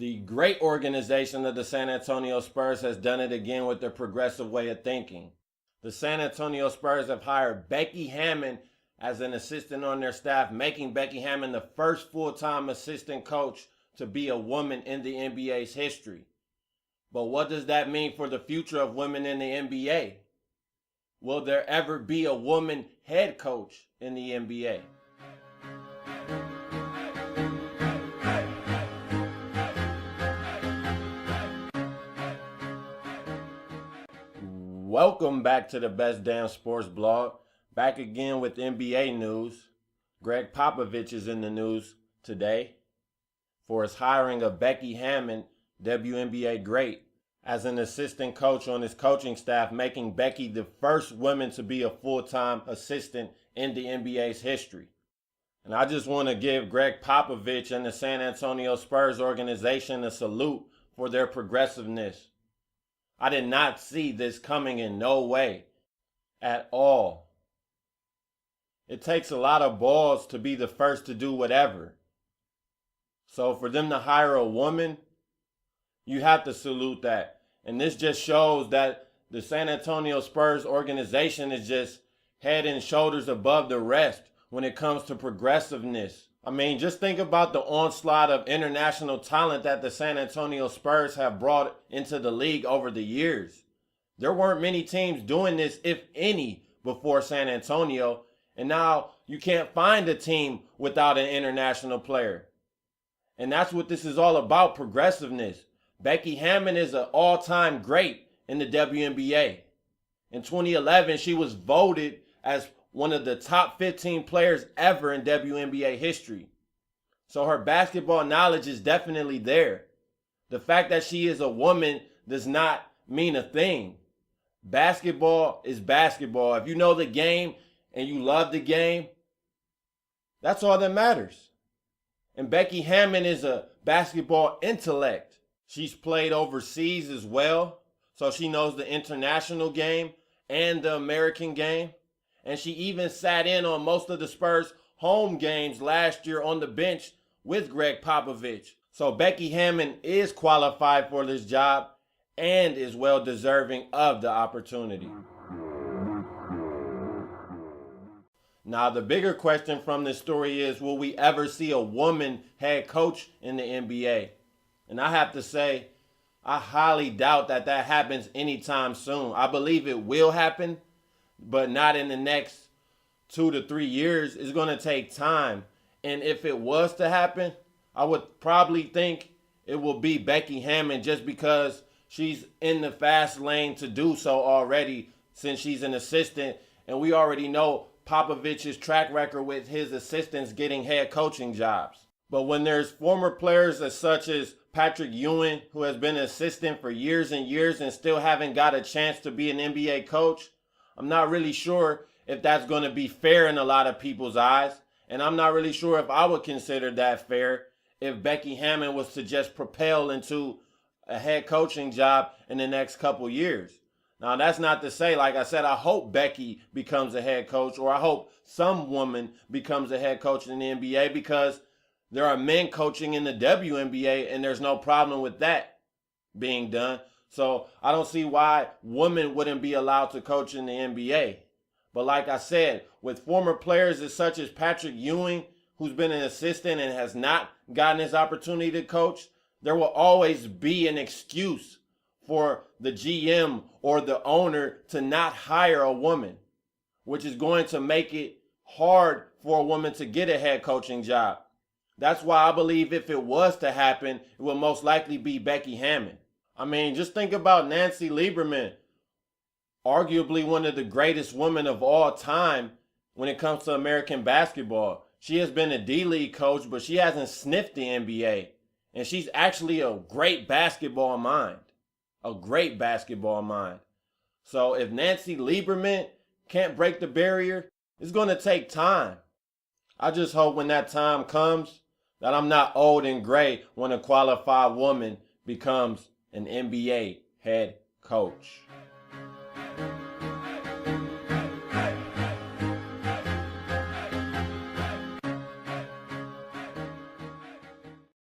The great organization of the San Antonio Spurs has done it again with their progressive way of thinking. The San Antonio Spurs have hired Becky Hammon as an assistant on their staff, making Becky Hammon the first full-time assistant coach to be a woman in the NBA's history. But what does that mean for the future of women in the NBA? Will there ever be a woman head coach in the NBA? Welcome back to the Best Damn Sports Blog. Back again with NBA news. Gregg Popovich is in the news today for his hiring of Becky Hammon, WNBA great, as an assistant coach on his coaching staff, making Becky the first woman to be a full-time assistant in the NBA's history. And I just want to give Gregg Popovich and the San Antonio Spurs organization a salute for their progressiveness. I did not see this coming in no way at all. It takes a lot of balls to be the first to do whatever. So for them to hire a woman, you have to salute that. And this just shows that the San Antonio Spurs organization is just head and shoulders above the rest when it comes to progressiveness. I mean, just think about the onslaught of international talent that the San Antonio Spurs have brought into the league over the years. There weren't many teams doing this, if any, before San Antonio. And now you can't find a team without an international player. And that's what this is all about, progressiveness. Becky Hammon is an all-time great in the WNBA. In 2011, she was voted as one of the top 15 players ever in WNBA history. So her basketball knowledge is definitely there. The fact that she is a woman does not mean a thing. Basketball is basketball. If you know the game and you love the game, that's all that matters. And Becky Hammon is a basketball intellect. She's played overseas as well, so she knows the international game and the American game. And she even sat in on most of the Spurs' home games last year on the bench with Gregg Popovich. So Becky Hammon is qualified for this job and is well deserving of the opportunity. Now, the bigger question from this story is, will we ever see a woman head coach in the NBA? And I have to say, I highly doubt that happens anytime soon. I believe it will happen, but not in the next 2 to 3 years. It's going to take time. And if it was to happen, I would probably think it will be Becky Hammon, just because she's in the fast lane to do so already, since she's an assistant. And we already know Popovich's track record with his assistants getting head coaching jobs. But when there's former players such as Patrick Ewing, who has been an assistant for years and years and still haven't got a chance to be an NBA coach, I'm not really sure if that's going to be fair in a lot of people's eyes. And I'm not really sure if I would consider that fair if Becky Hammon was to just propel into a head coaching job in the next couple years. Now, that's not to say, like I said, I hope Becky becomes a head coach, or I hope some woman becomes a head coach in the NBA, because there are men coaching in the WNBA and there's no problem with that being done. So I don't see why women wouldn't be allowed to coach in the NBA. But like I said, with former players such as Patrick Ewing, who's been an assistant and has not gotten his opportunity to coach, there will always be an excuse for the GM or the owner to not hire a woman, which is going to make it hard for a woman to get a head coaching job. That's why I believe if it was to happen, it will most likely be Becky Hammon. I mean, just think about Nancy Lieberman, arguably one of the greatest women of all time when it comes to American basketball. She has been a D-League coach, but she hasn't sniffed the NBA. And she's actually a great basketball mind. A great basketball mind. So if Nancy Lieberman can't break the barrier, it's going to take time. I just hope when that time comes that I'm not old and gray when a qualified woman becomes an NBA head coach.